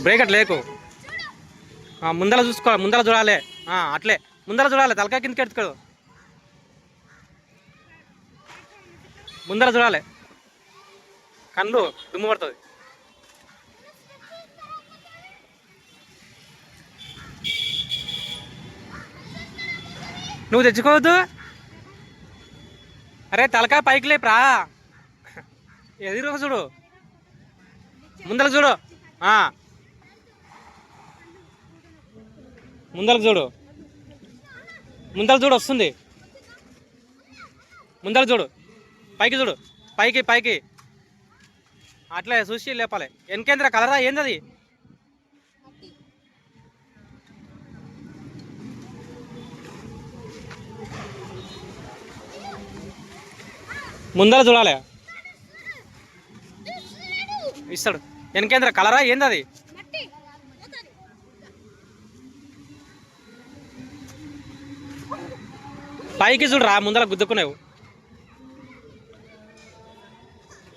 Break అట్లా లేకు, ముందర చూసుకో, ముందర చూడాలి, అట్లే ముందర చూడాలి, తలకాయ కిందకి ఎత్తుకోడు, ముందర చూడాలి, కళ్ళు దుమ్ము పడుతుంది. నువ్వు తెచ్చుకోవద్దు. అరే తలకాయ పైకి లేపురా, ఎదురు చూడు, ముందరకు చూడు, ముందరకు చూడు, ముందరకు చూడు వస్తుంది, ముందరకు చూడు, పైకి చూడు, పైకి పైకి అట్లే చూసి లేపాలి. వెనకేంద్ర కలరా ఏంది? ముందర చూడాలి, ఇస్తాడు. వెనకేంద్ర కలరా ఏంది? పైకి చూడురా, ముందర గుద్దుకునేవు,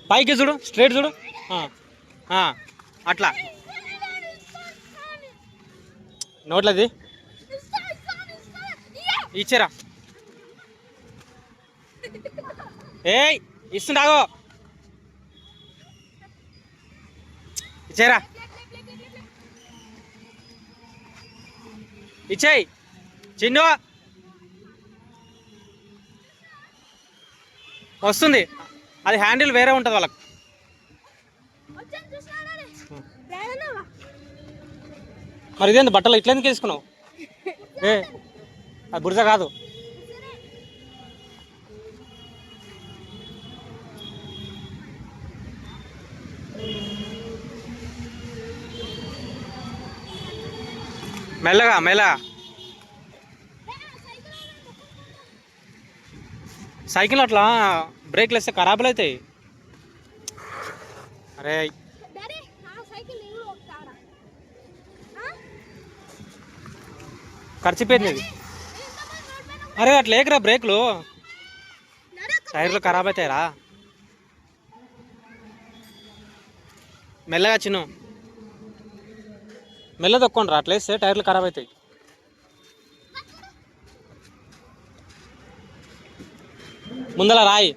పైకి చూడు, స్ట్రైట్ చూడు, అట్లా నోట్లది ఇచ్చారా. ఏయ్ ఇస్తుండాగో, ఇచ్చారా, ఇచ్చేయి చిన్ను, వస్తుంది. అది హ్యాండిల్ వేరే ఉంటుంది వాళ్ళకు. మరి ఇదేంది బట్టలు ఇట్లా ఎందుకు వేసుకున్నావు? అది బురద కాదు. మెల్లగా మెల్లగా, సైకిల్ అట్లా బ్రేక్లు వేస్తే ఖరాబులు అవుతాయి. అరే ఖర్చిపోయింది అది. అరే అట్లా లేకరా, బ్రేక్లు టైర్లు ఖరాబ్ అవుతాయిరా. మెల్లగా చిన్న, మెల్ల తొక్కోండి రా, అట్లా వేస్తే టైర్లు ఖరాబ్ అవుతాయి. ముందర రాయి.